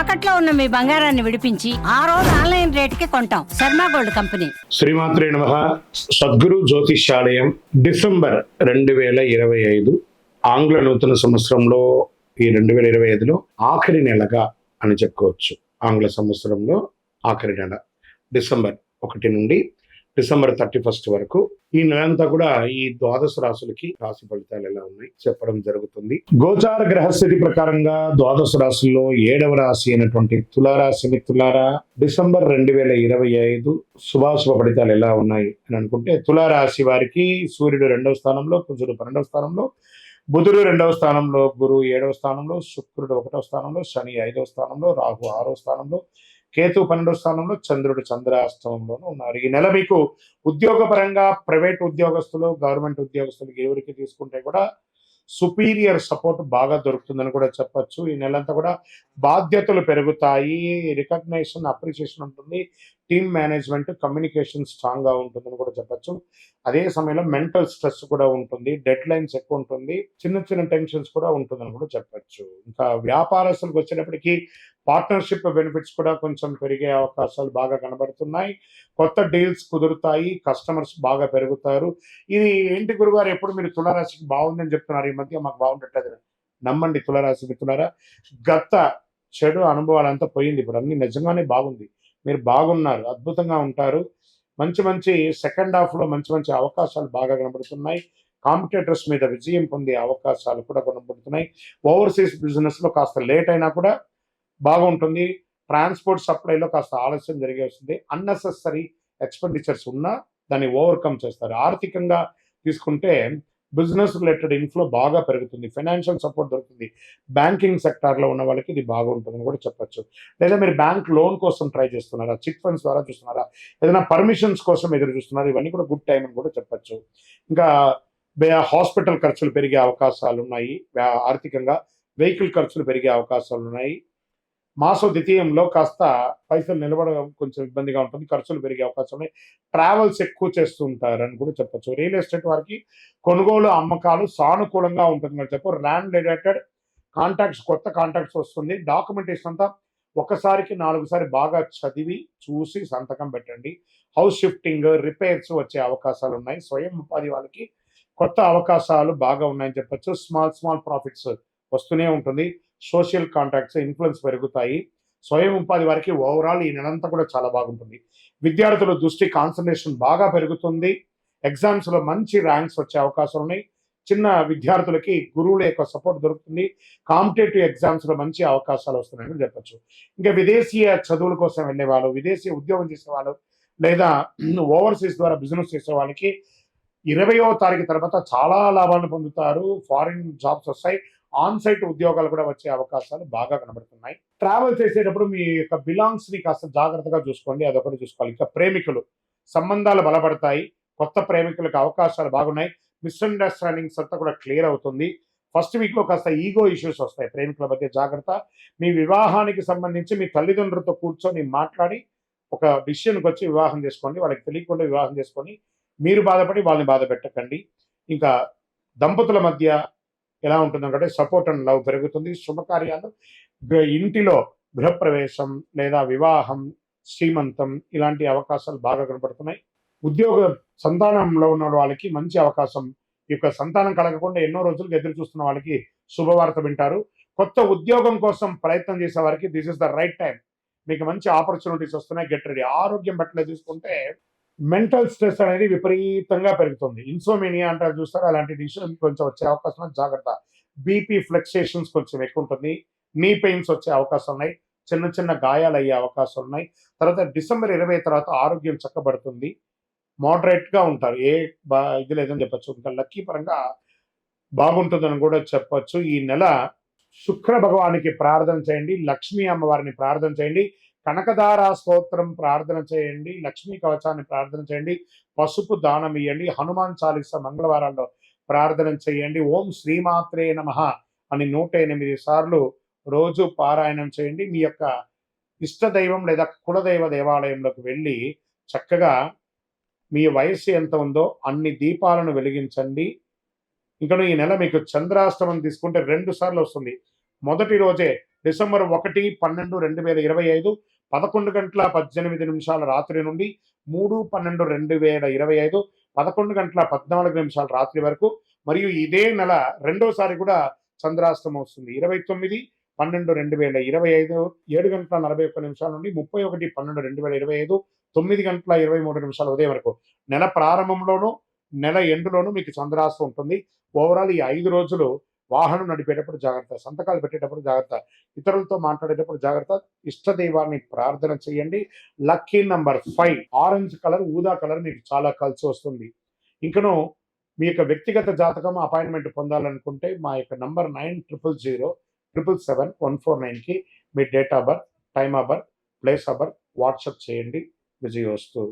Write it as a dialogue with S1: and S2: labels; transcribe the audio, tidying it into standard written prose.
S1: తాకట్లో ఉన్న మీ బంగారాన్ని విడిపించి ఆ రోజు ఆన్లైన్ రేటుకి కొంటాం. Sharma gold company.
S2: శ్రీమాత్రే నమః. సద్గురు జ్యోతిష్యాలయం డిసెంబర్ 2025 ఆంగ్ల నూతన సంవత్సరంలో ఈ 2025లో ఆఖరి నెలగా అని చెప్పుకోవచ్చు. ఆంగ్ల సంవత్సరంలో ఆఖరి నెల డిసెంబర్ 1 నుండి డిసెంబర్ 31 వరకు ఈ నెలంతా కూడా ఈ ద్వాదశ రాశులకి రాశి ఫలితాలు ఎలా ఉన్నాయి చెప్పడం జరుగుతుంది. గోచార గ్రహస్థితి ప్రకారంగా ద్వాదశ రాశుల్లో 7వ రాశి అయినటువంటి తులారాశి మిత్రులారా, డిసెంబర్ 2025 శుభాశుభ ఫలితాలు ఎలా ఉన్నాయి అని అనుకుంటే, తులారాశి వారికి సూర్యుడు 2వ స్థానంలో, కుజుడు 12వ స్థానంలో, బుధుడు 2వ స్థానంలో, గురువు 7వ స్థానంలో, శుక్రుడు 1వ స్థానంలో, శని 5వ స్థానంలో, రాహు 6వ స్థానంలో, కేతు 12వ స్థానంలో, చంద్రుడు చంద్రాష్టమంలోనూ ఉన్నారు. ఈ నెల మీకు ఉద్యోగపరంగా ప్రైవేట్ ఉద్యోగస్తులు, గవర్నమెంట్ ఉద్యోగస్తులు ఎవరికి తీసుకుంటే కూడా సుపీరియర్ సపోర్ట్ బాగా దొరుకుతుందని కూడా చెప్పచ్చు. ఈ నెలంతా కూడా బాధ్యతలు పెరుగుతాయి, రికగ్నైజేషన్, అప్రిషియేషన్ ఉంటుంది, టీమ్ మేనేజ్మెంట్, కమ్యూనికేషన్ స్ట్రాంగ్ గా ఉంటుందని కూడా చెప్పచ్చు. అదే సమయంలో మెంటల్ స్ట్రెస్ కూడా ఉంటుంది, డెడ్ లైన్స్ ఎక్కువ ఉంటుంది, చిన్న చిన్న టెన్షన్స్ కూడా ఉంటుందని కూడా చెప్పచ్చు. ఇంకా వ్యాపారస్తులకు వచ్చేటప్పటికి పార్ట్నర్షిప్ బెనిఫిట్స్ కూడా కొంచెం పెరిగే అవకాశాలు బాగా కనబడుతున్నాయి. కొత్త డీల్స్ కుదురుతాయి, కస్టమర్స్ బాగా పెరుగుతారు. ఇది ఏంటి గురుగారు, ఎప్పుడు మీరు తులారాశికి బాగుందని చెప్తున్నారు, ఈ మధ్య మాకు బాగుండట్లేదు. నమ్మండి తులారాశి మిత్రులారా, గత చెడు అనుభవాలంతా పోయింది, ఇప్పుడు అన్ని నిజంగానే బాగుంది. మీరు బాగున్నారు, అద్భుతంగా ఉంటారు. మంచి మంచి సెకండ్ హాఫ్ లో మంచి మంచి అవకాశాలు బాగా కనబడుతున్నాయి. కాంపిటేటర్స్ మీద విజయం పొందే అవకాశాలు కూడా కనబడుతున్నాయి. ఓవర్సీస్ బిజినెస్ లో కాస్త లేట్ అయినా కూడా బాగుంటుంది. ట్రాన్స్పోర్ట్ సప్లైలో కాస్త ఆలస్యం జరిగే వస్తుంది. అన్నెసెసరీ ఎక్స్పెండిచర్స్ ఉన్నా దాన్ని ఓవర్కమ్ చేస్తారు. ఆర్థికంగా తీసుకుంటే బిజినెస్ రిలేటెడ్ ఇన్ఫ్లో బాగా పెరుగుతుంది, ఫైనాన్షియల్ సపోర్ట్ దొరుకుతుంది. బ్యాంకింగ్ సెక్టార్లో ఉన్న వాళ్ళకి ఇది బాగుంటుందని కూడా చెప్పచ్చు. లేదా మీరు బ్యాంక్ లోన్ కోసం ట్రై చేస్తున్నారా, చిట్ ఫండ్స్ ద్వారా చూస్తున్నారా, ఏదైనా పర్మిషన్స్ కోసం ఎదురు చూస్తున్నారా, ఇవన్నీ కూడా గుడ్ టైం అని కూడా చెప్పచ్చు. ఇంకా హాస్పిటల్ ఖర్చులు పెరిగే అవకాశాలు ఉన్నాయి. ఆర్థికంగా వెహికల్ ఖర్చులు పెరిగే అవకాశాలు ఉన్నాయి. మాసో ద్వితీయంలో కాస్త పైసలు నిలబడడం కొంచెం ఇబ్బందిగా ఉంటుంది, ఖర్చులు పెరిగే అవకాశం ఉన్నాయి. ట్రావెల్స్ ఎక్కువ చేస్తూ ఉంటారని కూడా చెప్పచ్చు. రియల్ ఎస్టేట్ వారికి కొనుగోలు అమ్మకాలు సానుకూలంగా ఉంటుందని చెప్పు. ల్యాండ్ రిలేటెడ్ కాంటాక్ట్స్, కొత్త కాంటాక్ట్స్ వస్తుంది. డాక్యుమెంటేషన్ అంతా ఒకసారికి 4 సారి బాగా చదివి చూసి సంతకం పెట్టండి. హౌస్ షిఫ్టింగ్, రిపేర్స్ వచ్చే అవకాశాలు ఉన్నాయి. స్వయం ఉపాధి వాళ్ళకి కొత్త అవకాశాలు బాగా ఉన్నాయని చెప్పచ్చు. స్మాల్ ప్రాఫిట్స్ వస్తూనే ఉంటుంది. సోషల్ కాంటాక్ట్స్, ఇన్ఫ్లుయెన్స్ పెరుగుతాయి. స్వయం ఉపాధి వారికి ఓవరాల్ ఈ నెలంతా కూడా చాలా బాగుంటుంది. విద్యార్థుల దృష్టి, కాన్సన్ట్రేషన్ బాగా పెరుగుతుంది. ఎగ్జామ్స్ లో మంచి ర్యాంక్స్ వచ్చే అవకాశాలు ఉన్నాయి. చిన్న విద్యార్థులకి గురువుల యొక్క సపోర్ట్ దొరుకుతుంది. కాంపిటేటివ్ ఎగ్జామ్స్ లో మంచి అవకాశాలు వస్తున్నాయని చెప్పచ్చు. ఇంకా విదేశీయ చదువుల కోసం వెళ్ళే వాళ్ళు, విదేశీ ఉద్యోగం చేసే వాళ్ళు, లేదా ఓవర్సీస్ ద్వారా బిజినెస్ చేసే వాళ్ళకి 20వ తారీఖు తర్వాత చాలా లాభాలను పొందుతారు. ఫారిన్ జాబ్స్ వస్తాయి. ఆన్ సైట్ ఉద్యోగాలు కూడా వచ్చే అవకాశాలు బాగా కనబడుతున్నాయి. ట్రావెల్ చేసేటప్పుడు మీ యొక్క బిలాంగ్స్ ని కాస్త జాగ్రత్తగా చూసుకోండి, అదొకటి చూసుకోవాలి. ఇంకా ప్రేమికులు, సంబంధాలు బలపడతాయి. కొత్త ప్రేమికులకు అవకాశాలు బాగున్నాయి. మిస్అండర్స్టాండింగ్స్ అంతా కూడా క్లియర్ అవుతుంది. ఫస్ట్ వీక్ లో కాస్త ఈగో ఇష్యూస్ వస్తాయి, ప్రేమికుల మధ్య జాగ్రత్త. మీ వివాహానికి సంబంధించి మీ తల్లిదండ్రులతో కూర్చొని మాట్లాడి ఒక డిసిషన్కి వచ్చి వివాహం చేసుకోండి. వాళ్ళకి తెలియకుండా వివాహం చేసుకొని మీరు బాధపడి వాళ్ళని బాధ పెట్టకండి. ఇంకా దంపతుల మధ్య ఎలా ఉంటుందంటే సపోర్ట్ అండ్ లవ్ పెరుగుతుంది. శుభకార్యాలు, ఇంటిలో గృహప్రవేశం లేదా వివాహం, శ్రీమంతం ఇలాంటి అవకాశాలు బాగా కనపడుతున్నాయి. ఉద్యోగ సంతానంలో ఉన్న వాళ్ళకి మంచి అవకాశం. ఈ యొక్క సంతానం కలగకుండా ఎన్నో రోజులకు ఎదురు చూస్తున్న వాళ్ళకి శుభవార్త వింటారు. కొత్త ఉద్యోగం కోసం ప్రయత్నం చేసే వారికి this is the right time. మీకు మంచి ఆపర్చునిటీస్ వస్తున్నాయి, గెట్ రెడీ. ఆరోగ్యం పట్ల చూసుకుంటే మెంటల్ స్ట్రెస్ అనేది విపరీతంగా పెరుగుతుంది. ఇన్సోమేనియా అంటారు చూస్తారు, అలాంటి డిసిషన్ కొంచెం వచ్చే అవకాశం, జాగ్రత్త. బీపీ ఫ్లక్చుయేషన్స్ కొంచెం ఎక్కువ ఉంటుంది. నీ పెయిన్స్ వచ్చే అవకాశం ఉన్నాయి. చిన్న చిన్న గాయాలు అయ్యే అవకాశం ఉన్నాయి. తర్వాత డిసెంబర్ 20 తర్వాత ఆరోగ్యం చక్కబడుతుంది. మోడరేట్ గా ఉంటారు, ఇది లేదని చెప్పచ్చు. ఇంకా లక్కీ పరంగా బాగుంటుందని కూడా చెప్పచ్చు. ఈ నెల శుక్ర భగవానికి ప్రార్థన చేయండి, లక్ష్మీ అమ్మవారిని ప్రార్థన చేయండి, కనకదార స్తోత్రం ప్రార్థన చేయండి, లక్ష్మీ కవచాన్ని ప్రార్థన చేయండి, పసుపు దానం ఇవ్వండి, హనుమాన్ చాలీస మంగళవారాల్లో ప్రార్థన చేయండి. ఓం శ్రీమాత్రే నమః అని 108 సార్లు రోజు పారాయణం చేయండి. మీ యొక్క ఇష్టదైవం లేదా కులదైవ దేవాలయంలోకి వెళ్ళి చక్కగా మీ వయస్సు ఎంత ఉందో అన్ని దీపాలను వెలిగించండి. ఇంకా ఈ నెల మీకు చంద్రాష్టమం తీసుకుంటే 2 సార్లు వస్తుంది. మొదటి రోజే డిసెంబర్ 1/12/2025 11:18 రాత్రి నుండి 3/12/2025 11:14 రాత్రి వరకు, మరియు ఇదే నెల రెండోసారి కూడా చంద్రాష్టమం వస్తుంది. 29/12/2025 7:41 నుండి 31/12/2025 9:23 ఉదయం వరకు, నెల ప్రారంభంలోనూ నెల ఎండులోనూ మీకు చంద్రాష్టం ఉంటుంది. ఓవరాల్ ఈ 5 రోజులు వాహనం నడిపేటప్పుడు జాగ్రత్త, సంతకాలు పెట్టేటప్పుడు జాగ్రత్త, ఇతరులతో మాట్లాడేటప్పుడు జాగ్రత్త, ఇష్టదైవాన్ని ప్రార్థన చేయండి. లక్కీ నంబర్ 5 ఆరెంజ్ కలర్, ఊదా కలర్ మీకు చాలా కలిసి వస్తుంది. ఇంకను మీ యొక్క వ్యక్తిగత జాతకం అపాయింట్మెంట్ పొందాలనుకుంటే మా యొక్క నంబర్ 9000777149కి మీ date of birth, time of birth, place of birth WhatsApp చేయండి. విజయోస్తు.